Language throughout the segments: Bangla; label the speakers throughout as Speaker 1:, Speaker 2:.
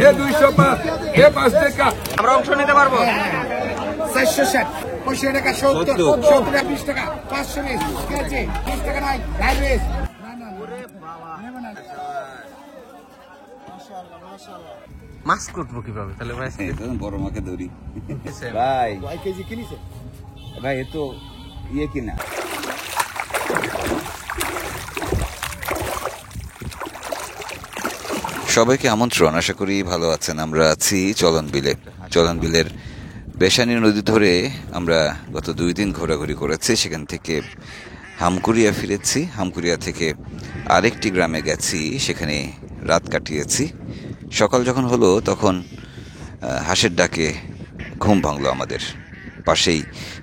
Speaker 1: এ 205, এ 5 টাকা।
Speaker 2: আমরা অংশ নিতে পারবো?
Speaker 3: 460, 85 টাকা, 70, 70 20 টাকা, 500 বেশ, 20 টাকা নাই, লাইভ বেশ।
Speaker 2: মাছ করবো কিভাবে তাহলে ভাই?
Speaker 4: বড় মাকে ধরি ভাই।
Speaker 3: কয় কেজি কিনেছে?
Speaker 4: ভাই এ তো ইয়ে কিনা। সবাইকে আমন্ত্রণ। আশা করি ভালো আছেন। আমরা আছি চলন বিলে। চলন বিলের বেশানী নদী ধরে আমরা গত 2 দিন ঘোরাঘুরি করেছি। সেখান থেকে হামকুড়িয়া ফিরেছি। হামকুড়িয়া থেকে আরেকটি গ্রামে গেছি, সেখানে রাত কাটিয়েছি। সকাল যখন হলো তখন হাঁসের ডাকে ঘুম ভাঙলো আমাদের। পাশেই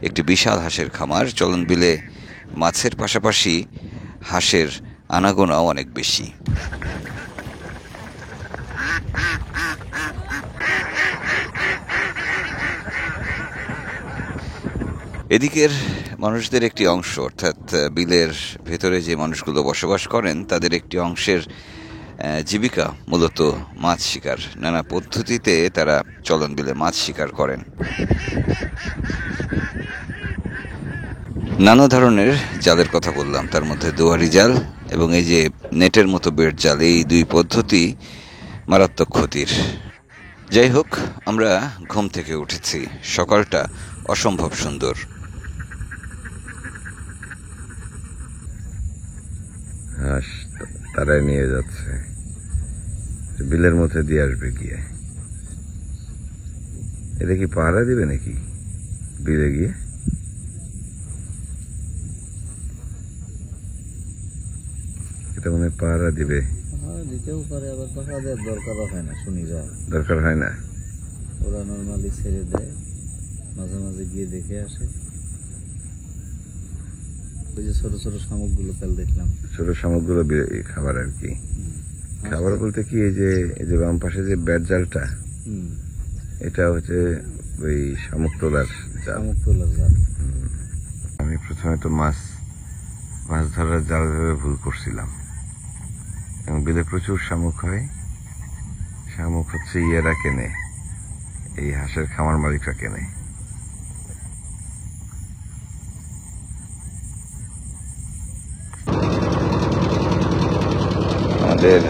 Speaker 4: একটি বিশাল হাঁসের খামার। চলন বিলে মাছের পাশাপাশি হাঁসের আনাগোনাও অনেক বেশি। এদিকের মানুষদের একটি অংশ, অর্থাৎ বিলের ভেতরে যে মানুষগুলো বসবাস করেন, তাদের একটি অংশের জীবিকা মূলত মাছ শিকার। নানা পদ্ধতিতে তারা চলন বিলে মাছ শিকার করেন। নানা ধরনের জালের কথা বললাম, তার মধ্যে দুয়ারি জাল এবং এই যে নেটের মতো বেড় জাল, এই 2 পদ্ধতি মারাত্মক ক্ষতির। যাই হোক, আমরা ঘুম থেকে উঠেছি। সকালটা অসম্ভব সুন্দর।
Speaker 5: হাঁস তারাই নিয়ে যাচ্ছে, বিলের মধ্যে দিয়ে আসবে গিয়ে। এটা কি পাহারা দিবে নাকি বিলে গিয়ে? এটা মনে হয় পাহারা দিবে।
Speaker 6: দিতেও পারে, আবার পাহারা দেওয়ার দরকারও হয় না। শুনি যায়
Speaker 5: দরকার হয় না,
Speaker 6: ওরা নর্মালি ছেড়ে দেয়, মাঝে মাঝে গিয়ে দেখে আসে। ওই যে ছোট ছোট শামুকগুলো কাল দেখলাম,
Speaker 5: ছোট শামুকগুলো খাবার আর কি। খাবার বলতে কি, এই যে বাম পাশে যে ব্যাট জালটা, এটা হচ্ছে ওই শামুক তোলার জাল।
Speaker 6: শামুক তোলার জাল।
Speaker 5: আমি প্রথমে তো মাছ ধরার জাল ভেবে ভুল করছিলাম। এবং বিলে প্রচুর শামুক হয়। শামুক হচ্ছে ইয়েরা কেনে, এই হাঁসের খামার মালিকরা কেনে। আমাদের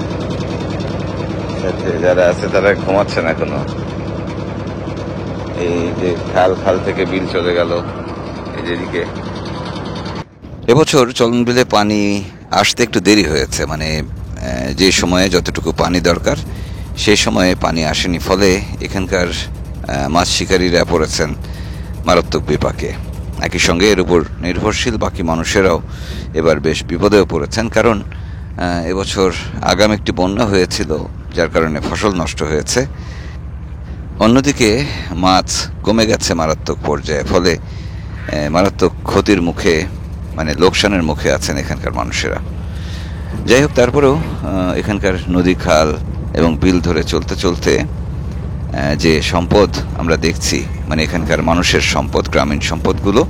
Speaker 5: সাথে যারা আছে তারা ঘুমাচ্ছেন এখনো। এই যে খাল থেকে বিল চলে গেল এই যেদিকে।
Speaker 4: এবছর চলন বিলে পানি আসতে একটু দেরি হয়েছে, মানে যে সময়ে যতটুকু পানি দরকার সেই সময়ে পানি আসেনি। ফলে এখানকার মাছ শিকারীরা পড়েছেন মারাত্মক বিপাকে। একই সঙ্গে এর উপর নির্ভরশীল বাকি মানুষেরাও এবার বেশ বিপদেও পড়েছেন, কারণ এবছর আগাম একটি বন্যা হয়েছিল, যার কারণে ফসল নষ্ট হয়েছে। অন্যদিকে মাছ কমে গেছে মারাত্মক পর্যায়ে। ফলে মারাত্মক ক্ষতির মুখে, মানে লোকসানের মুখে আছেন এখানকার মানুষেরা। যাই হোক, তারপরেও এখানকার নদী, খাল এবং বিল ধরে চলতে চলতে যে সম্পদ আমরা দেখছি, মানে এখানকার মানুষের সম্পদ, গ্রামীণ সম্পদগুলো,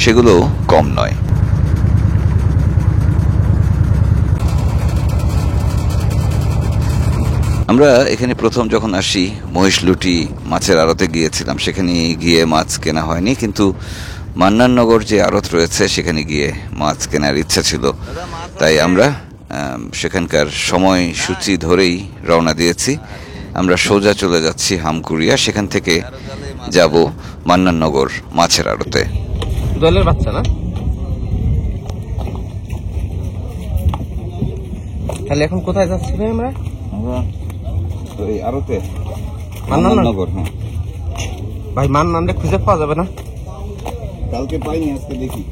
Speaker 4: সেগুলো কম নয়। আমরা এখানে প্রথম যখন আসি মহিষলুটি মাছের আড়তে গিয়েছিলাম। সেখানে গিয়ে মাছ কেনা হয়নি, কিন্তু মান্নাননগর যে আড়ত রয়েছে সেখানে গিয়ে মাছ কেনার ইচ্ছা ছিল। তাই আমরা সেখানকার সময়সূচি ধরেই রওনা দিয়েছি। আমরা সোজা চলে যাচ্ছি হামকুড়িয়া, সেখান থেকে যাব মান্নাননগর মাছের আড়তে।
Speaker 2: দলের বাচ্চা না? তাহলে এখন কোথায় যাচ্ছি ভাই আমরা?
Speaker 4: আড়তে
Speaker 2: মান্নাননগর।
Speaker 4: হ্যাঁ
Speaker 2: ভাই, মান্নানটা খুঁজে পাওয়া যাবে না?
Speaker 4: কালকে পাইনি, আজকে দেখি।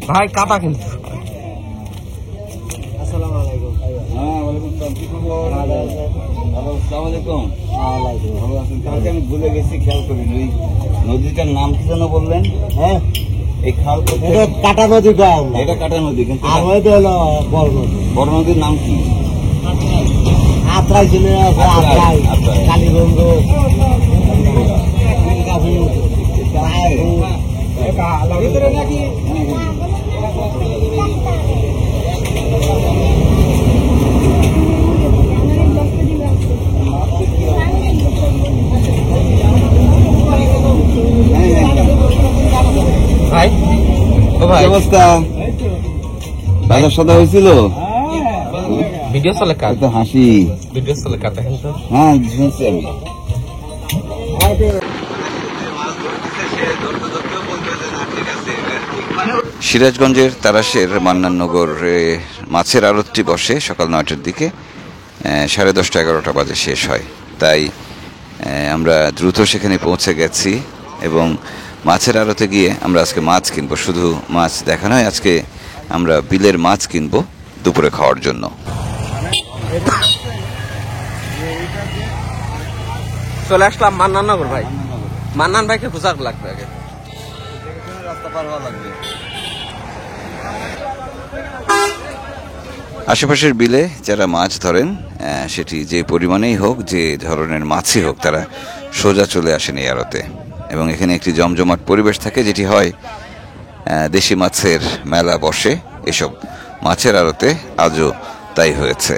Speaker 2: ভাই কাটা কিন্তু।
Speaker 6: আসসালামু আলাইকুম।
Speaker 4: হ্যাঁ, ওয়ালাইকুম আসসালাম। কি খবর? ভালো, আসসালামু আলাইকুম। ভালো আছেন? কালকে আমি ভুলে গেছি, খেয়াল করিনি। ওই নদীটার নাম কি যেন বললেন?
Speaker 6: হ্যাঁ,
Speaker 4: এই খাল
Speaker 6: এটা কাটা নদী কম,
Speaker 4: এটা কাটা নদী, কিন্তু
Speaker 6: আর ওইটা হলো বড় নদী।
Speaker 4: বড় নদীর নাম কি?
Speaker 6: আত্রাই ছিল, আত্রাই, কালীগঞ্জ,
Speaker 7: অবস্থা? বাজার সদা হয়েছিল?
Speaker 2: ভিডিও চলে কার?
Speaker 7: তো হাসি।
Speaker 2: ভিডিও চলে কার দেখেন তো।
Speaker 7: হ্যাঁ শুনছি আমি।
Speaker 4: সিরাজগঞ্জের তারাশের মান্নাননগরে মাছের আড়তটি বসে সকাল 9টার দিকে, 10:30 11টা বাজে শেষ হয়। তাই আমরা দ্রুত সেখানে পৌঁছে গেছি এবং মাছের আড়তে গিয়ে আমরা আজকে মাছ কিনবো। শুধু মাছ দেখা নয়, আজকে আমরা বিলের মাছ কিনবো দুপুরে খাওয়ার জন্য।
Speaker 2: চলে আসলাম মান্নাননগর ভাই। মান্নান ভাইকে খোঁজা লাগবে আগে।
Speaker 7: রাস্তা পার হওয়া লাগবে।
Speaker 4: আশেপাশের বিলে যারা মাছ ধরেন, সেটি যে পরিমাণেই হোক, যে ধরনের মাছই হোক, তারা সোজা চলে আসেন এই আড়তে এবং এখানে একটি জমজমাট পরিবেশ থাকে, যেটি হয় দেশি মাছের মেলা বসে এসব মাছের আড়তে। আজও তাই হয়েছে।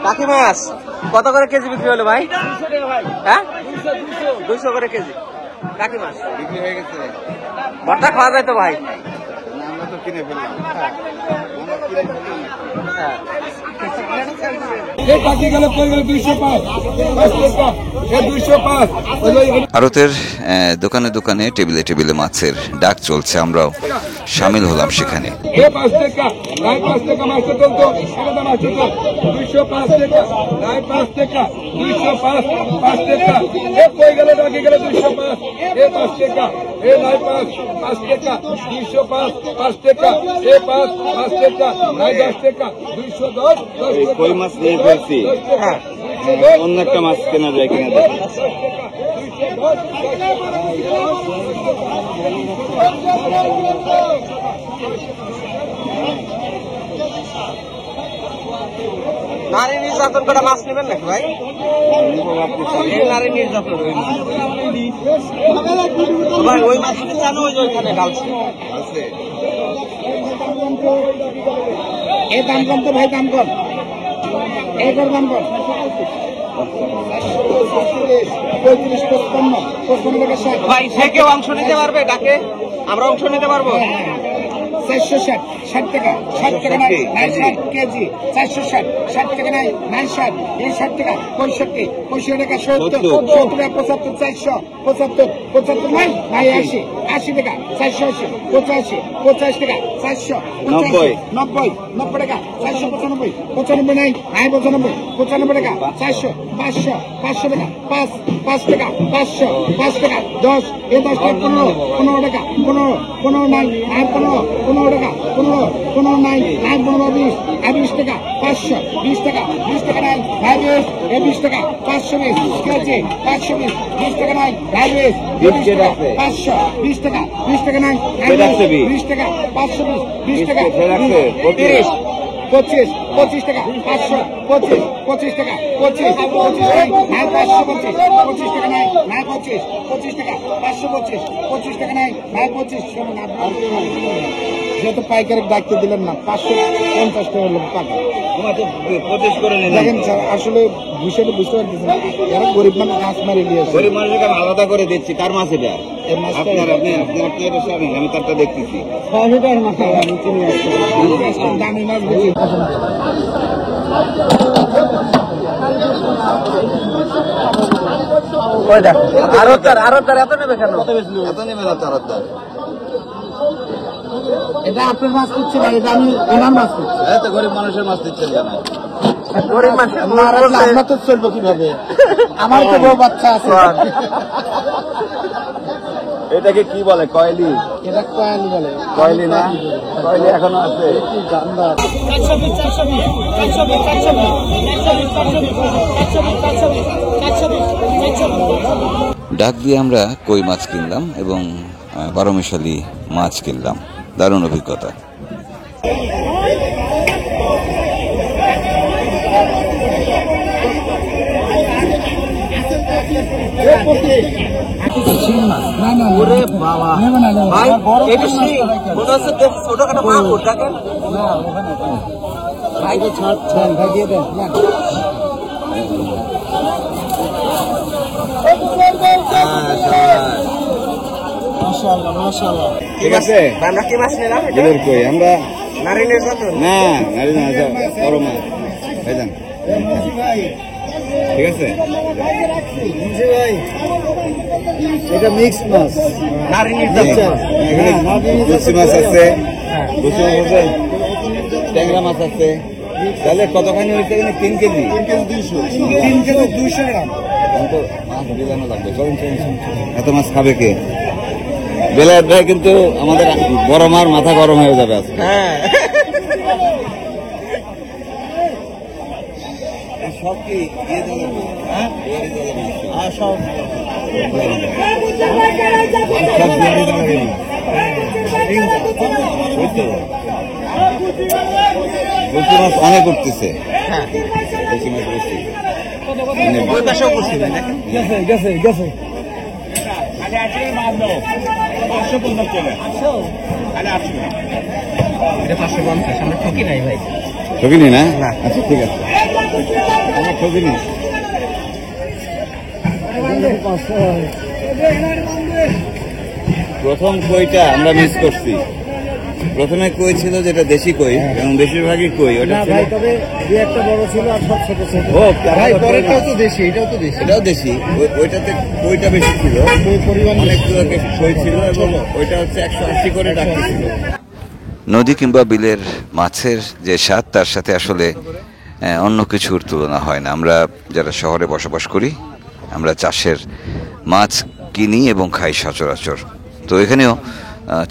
Speaker 2: কাকি মাছ কত করে কেজি বিক্রি হলো ভাই? হ্যাঁ 200 করে কেজি কাকি মাছ
Speaker 7: বিক্রি হয়ে গেছে।
Speaker 2: ভর্তা খাওয়া যায় তো ভাই?
Speaker 7: আমরা তো কিনে ফেললাম।
Speaker 1: এ টাকি গেলে কই গেলে 205 5 টাকা, এ 205
Speaker 4: আড়তের দোকানে দোকানে টেবিলে টেবিলে মাছের ডাক চলছে, আমরাও সামিল হলাম সেখানে।
Speaker 1: এ 5 টাকা, নাই 5 টাকা মাছটা চলতো, এটা মাছ টাকা 205 টাকা, নাই 5 টাকা 205 5 টাকা, এ কই গেলে টাকি গেলে 205, এ 5 টাকা, এ নাই 5 5 টাকা 205 5 টাকা, এ 5 5 টাকা, নাই 10 টাকা 210 10 টাকা।
Speaker 7: কই মাছ নিয়ে ফেলছি।
Speaker 1: হ্যাঁ
Speaker 7: অন্য একটা মাছ কেনা যায় কিনা দেখি।
Speaker 2: নারী নির্যাতন করে মাছ নেবেন নাকি ভাই? এই নারী নির্যাতন ভাই, ওই মাছটা জানো ওই যে ওইখানে ডালছে।
Speaker 3: এ দাম কম তো ভাই, দাম কম, এটার দাম কম 35 55 টাকা 60।
Speaker 2: ভাই সে কেউ অংশ নিতে পারবে ডাকে? আমরা অংশ নিতে পারবো?
Speaker 3: 460 60 টাকা 60 টাকা নাই 60 কেজি 460 60 টাকা নাই 60 এই 60 টাকা 65 65 টাকা 70 70 টাকা 75 400 75 75 নাই নাই 80 80 টাকা 480 85 50 টাকা 400 90 90 টাকা 495 95 নাই নাই 95 95 টাকা 400 500 500 টাকা 5 5 টাকা 500 5 টাকা 10 এই 10 টাকা 15 টাকা 15 নাই নাই 15 টাকা 15 নাই নাই 20 টাকা 500 20 টাকা 20 টাকা নাই নাই 20 টাকা 520 কেজি 520 20 টাকা নাই নাই 20 টাকা 500 20 টাকা 20 টাকা নাই নাই 20 টাকা 520 20 টাকা 30 25 টাকা 500 25 টাকা 25 নাই 525 25 টাকা নাই নাই 25 টাকা 525 25 টাকা নাই নাই 25 যেহেতু পাইকারের দায়িত্ব দিলেন না 550 টাকা লোক টাকা
Speaker 7: 25 করে নেন।
Speaker 3: দেখেন স্যার, আসলে বিষয়টা বুঝতে পারতেছেন, এরা গরিব মানুষ মাছ মারি নিয়েছে।
Speaker 7: গরিব মানুষকে আমি আলাদা করে দিচ্ছি। কার মাছ এটা?
Speaker 3: এই মাছটা
Speaker 7: আপনি এটা জানেন, আমি তারটা দেখতেছি।
Speaker 3: দামি মাছ বেশি
Speaker 2: আরো তার এত নেবে কেন?
Speaker 7: এত নেবে না তার দাম।
Speaker 3: এটা আপনার মাছ করছে না, এটা আমি ওনার মাছ করছি।
Speaker 7: এত গরিব মানুষের মাছ দিচ্ছেন কেন?
Speaker 2: গরিব মানুষ
Speaker 3: আমরা তো চলবো কিভাবে? আমার তো বউ বাচ্চা আছে।
Speaker 7: এটাকে কি বলে? কয়লি?
Speaker 3: এটা কয়ালি বলে।
Speaker 7: কয়লি না? কয়লি এখনো আছে।
Speaker 3: কি জানবার
Speaker 4: ডাক দিয়ে আমরা কই মাছ কিনলাম এবং 12 মিশালি মাছ কিনলাম। দারুণ অভিজ্ঞতা।
Speaker 2: ওরে বাবা ভাই, এটা শিং মনে হচ্ছে ছোটখাটো মাগুর দেখেন।
Speaker 3: ভাই দিয়ে দেন
Speaker 7: ঠিক আছে
Speaker 2: আমরা কি মাছ নিলাম
Speaker 7: বিলের কই আমরা
Speaker 2: নারিনের কত
Speaker 7: না নারী না বড় মাছ ভাইজান ঠিক আছে এটা মিক্স মাছ
Speaker 2: নারিনের
Speaker 7: এখানে গুচি মাছ আছে গুচি মাছ আছে ট্যাংরা মাছ আছে তাহলে কতখানি হয়েছে এখানে 3 কেজি
Speaker 3: 3 কেজি 200 গ্রাম
Speaker 7: তো মাছ বিলানো লাগবে চলুন এত মাছ খাবে কে বেলায় ভাই কিন্তু আমাদের বড় মার মাথা গরম হয়ে যাবে আজকে
Speaker 2: হ্যাঁ
Speaker 7: সব কি দিয়ে দেবে
Speaker 3: সব
Speaker 7: গুচি মাছ অনেক উঠতেছে
Speaker 2: হ্যাঁ
Speaker 7: গুচি মাছ বেশি
Speaker 2: ওই পাশেও করছি ভাই দেখেন
Speaker 3: গেছে
Speaker 2: এটা 550 আমরা ঠকি নাই ভাই
Speaker 7: ঠকিনি না আচ্ছা ঠিক আছে আমরা ঠকিনি প্রথম কইটা আমরা মিস করছি প্রথমে কই ছিল যেটা দেশি কই এবং বেশিরভাগই কই ওটা ছিল
Speaker 3: তবে দুই একটা বড় ছিল আর সব ছোট ছোট
Speaker 7: ও
Speaker 3: ভাই পরেরটাও তো দেশি এটাও তো দেশি
Speaker 7: এটাও দেশি ওইটাতে কইটা বেশি ছিল
Speaker 3: পরিমাণ
Speaker 7: অনেক কই ছিল এবং ওইটা হচ্ছে 180 করে ডাকতেছিল
Speaker 4: নদী কিংবা বিলের মাছের যে স্বাদ তার সাথে আসলে অন্য কিছুর তুলনা হয় না। আমরা যারা শহরে বসবাস করি আমরা চাষের মাছ কিনি এবং খাই সচরাচর। তো এখানেও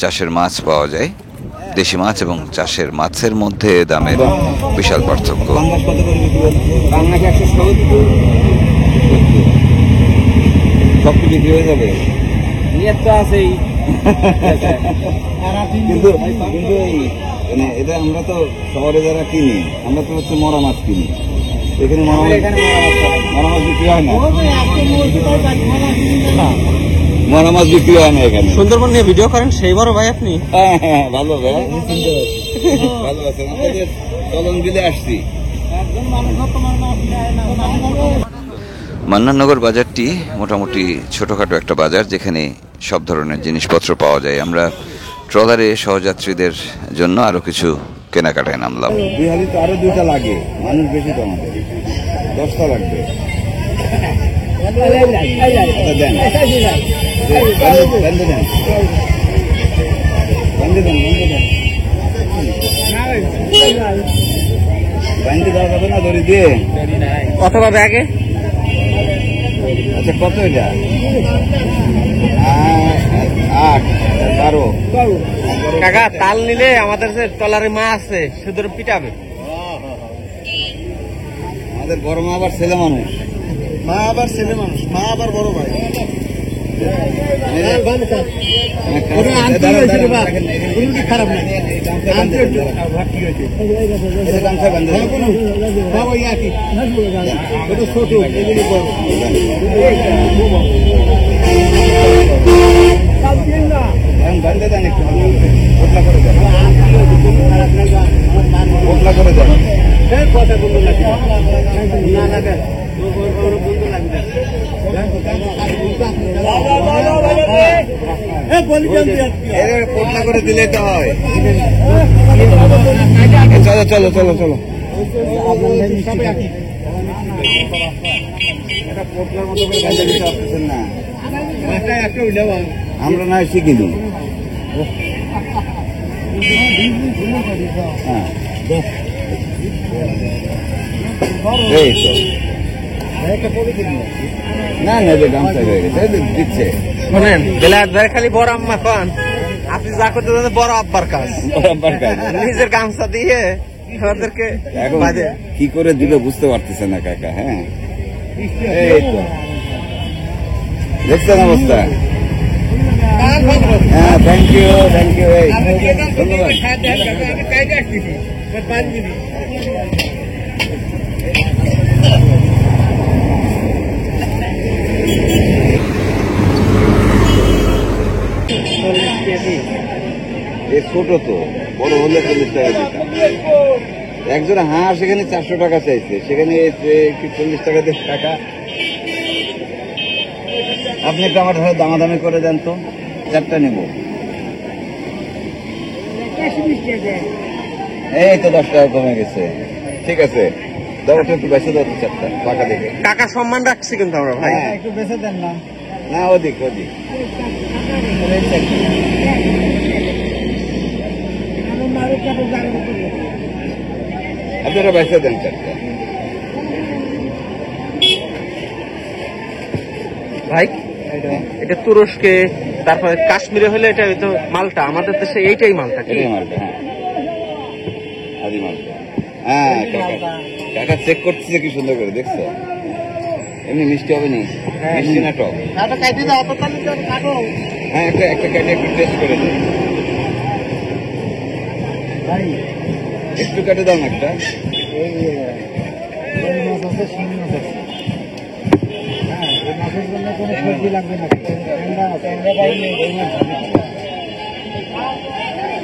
Speaker 4: চাষের মাছ পাওয়া যায়, দেশি মাছ এবং চাষের মাছের মধ্যে দামের বিশাল পার্থক্য।
Speaker 7: বাংলাদেশ কত করে বিক্রি হচ্ছে? বাংলাদেশ 170 সব কি বিক্রি হয়ে যাবে
Speaker 2: নিয়ত তো আছেই
Speaker 7: কিন্তু কিন্তু মানে এটা আমরা তো শহরে যারা কিনি আমরা তো হচ্ছে মরা মাছ কিনি এখানে মরা মাছ বিক্রি হয় না মরা মাছ বিক্রি হয় না এখানে
Speaker 2: সুন্দরবন নিয়ে ভিডিও করেন সেই বড় ভাই আপনি
Speaker 7: হ্যাঁ ভালো ভাই ভালো আছেন আপনাদের চলন বিলে আসছি
Speaker 4: মান্নাননগর বাজারটি মোটামুটি ছোটখাটো একটা বাজার যেখানে সব ধরনের জিনিসপত্র পাওয়া যায়। আমরা ট্রলারে সহযাত্রীদের জন্য আরো কিছু কেনাকাটায় নামলাম।
Speaker 7: 2 হালি তো আরো 2টা লাগে মানুষ বেশি তো আমাদের 10টা লাগবে বান্ধে দেওয়া যাবে না দড়ি দিয়ে
Speaker 2: অথবা ব্যাগে
Speaker 7: আচ্ছা কত এটা 8 12
Speaker 2: কাকা তাল নিলে আমাদের যে টলারে মা আছে শুধু পিটাবে
Speaker 7: আমাদের বড় মা আবার ছেলে মানুষ
Speaker 3: মা আবার ছেলে মানুষ মা আবার বড় ভাই খারাপ না ছোট
Speaker 7: বান্ধে দেন একটু পোটলা করে দেন পোটলা করে দেন
Speaker 3: কথা বললো না না
Speaker 7: পোটলা করে দিলে তো হয় চলো চলো চলো চলো পোটলার মতো করে গাঁজা দিতে পারতেছেন না আমরা না শিখিনি হ্যাঁ এই তো না না যে গামছা হয়ে গেছে দিচ্ছে
Speaker 2: শোনেন বেলায়েত ভাই খালি বড় আম্মা কন আপনি যা করতে যান বড় আব্বার কাজ
Speaker 7: বরাবর কাজ
Speaker 2: নিজের গামছা দিয়ে আমাদেরকে
Speaker 7: এখন
Speaker 2: বাজে
Speaker 7: কি করে দিল বুঝতে পারতেছে না কাকা হ্যাঁ এই তো দেখছেন অবস্থা হ্যাঁ থ্যাংক ইউ এই ধন্যবাদ ছোট তো বড় হলে 40 টাকা দিতাম একজোড়া হাঁস সেখানে 400 টাকা চাইছে সেখানে 40 টাকা দিয়ে টাকা আপনি একটু আমার ধরে দামাদামি করে দেন তো, 4টা নেব। এই তো 10 টাকা কমে গেছে। ঠিক আছে, দাও ওটা একটু বেঁচে দাও তো 4টা টাকা দেখে।
Speaker 2: কাকা সম্মান রাখছি কিন্তু আমরা ভাই।
Speaker 3: একটু বেশি দেন না।
Speaker 7: না ওদিক আপনারা বেঁচে দেন 4টা।
Speaker 2: ভাই এটা তুরস্কে, তারপরে কাশ্মীরে হলে এটা হয়তো মালটা, আমাদের দেশে এইটাই মালটা কি?
Speaker 7: এটাই মালটা, হ্যাঁ আদি মালটা। হ্যাঁ কাকা চেক করতেছে কি সুন্দর করে, দেখছো? এমনি মিষ্টি হবে নি? মিষ্টি না টক? হ্যাঁ একটা কেটে একটু টেস্ট করে দিন। একটু কেটে দাও না একটা।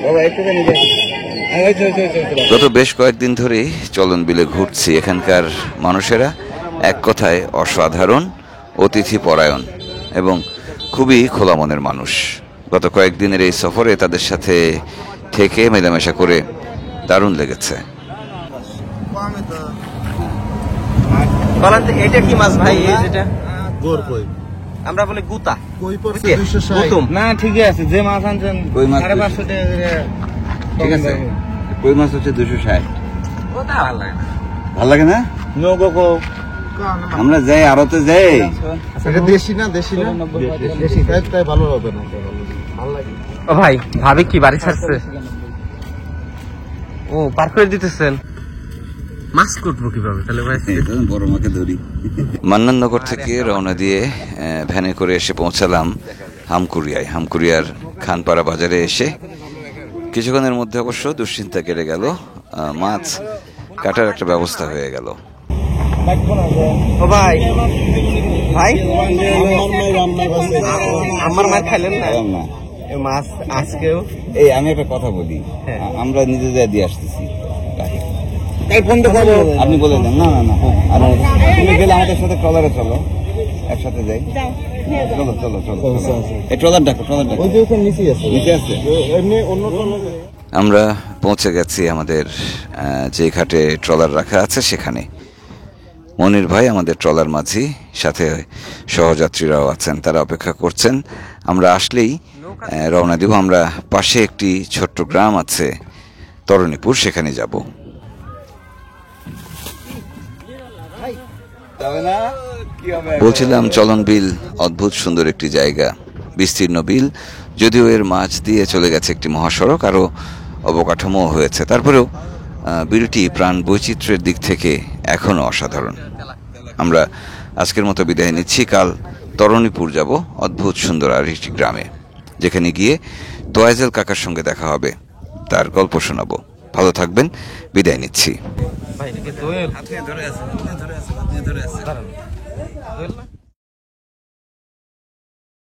Speaker 7: বাবা একটুখানি দেখ।
Speaker 4: গত বেশ কয়েকদিন ধরে চলন বিলে ঘুরছি। এখানকার মানুষেরা এক কথায় অসাধারণ, অতিথি পরায়ণ এবং খুবই খোলা মনের মানুষ। গত কয়েকদিনের এই সফরে তাদের সাথে থেকে মেলামেশা করে দারুণ লেগেছে।
Speaker 2: বলেন তো এটা কি মাছ ভাই? এই যেটা আমরা বলি গুতা, গুতুম।
Speaker 3: না ঠিকই আছে, যে মাছ আনছেন
Speaker 7: কই মাছ
Speaker 3: 550 টাকা করে।
Speaker 7: ঠিক আছে, কই মাছ হচ্ছে 260।
Speaker 2: ওটা ভালো লাগে না।
Speaker 7: ভাল লাগে না? আমরা যাই আড়তে যাই।
Speaker 3: এটা দেশি না? দেশি তাই ভালো হবে না। ভালো লাগে।
Speaker 2: ও ভাই, ভাবি কি বাড়ি ছাড়ছে? ও পার করে দিতেছেন। মাছ কুটবো কিভাবে তাহলে ভাই?
Speaker 7: বড় মাকে ধরি।
Speaker 4: মান্নাননগর থেকে রওনা দিয়ে ভ্যানে করে এসে পৌঁছালাম হামকুরিয়ায়। হামকুরিয়ার খানপাড়া বাজারে এসে কিছুক্ষণের মধ্যে অবশ্য দুশ্চিন্তা কেটে গেল। মাছ কাটার একটা ব্যবস্থা হয়ে গেল।
Speaker 2: ও ভাই, ভাই আমার মাছ খাইলেন না?
Speaker 7: না
Speaker 2: এই মাছ আজকেও।
Speaker 7: এই আমি একটা কথা বলি, আমরা নিজে যা দিয়ে আসতেছি। আপনি বলে দেন। না আর তুমি গেলে আমাদের সাথে ট্রলারে চলো, একসাথে যাই। চলো এই ট্রলার ডাকো। নিচে আছে।
Speaker 4: আমরা পৌঁছে গেছি আমাদের যে ঘাটে ট্রলার রাখা আছে সেখানে। মনির ভাই আমাদের ট্রলার মাঝি, সাথে সহযাত্রীরাও আছেন, তারা অপেক্ষা করছেন। আমরা আসলেই রওনা দিব। আমরা পাশে একটি ছোট্ট গ্রাম আছে তরণীপুর, সেখানে যাব। বলছিলাম চলন বিল অদ্ভুত সুন্দর একটি জায়গা, বিস্তীর্ণ বিল। যদিও এর মাঝ দিয়ে চলে গেছে একটি মহাসড়ক, আরও অবকাঠামো হয়েছে, তারপরেও বিলটি প্রাণ বৈচিত্র্যের দিক থেকে এখনও অসাধারণ। আমরা আজকের মতো বিদায় নিচ্ছি। কাল তরণীপুর যাব, অদ্ভুত সুন্দর আর একটি গ্রামে, যেখানে গিয়ে তোয়াজেল কাকার সঙ্গে দেখা হবে, তার গল্প শোনাবো। ভালো থাকবেন, বিদায় নিচ্ছি।
Speaker 2: ভাই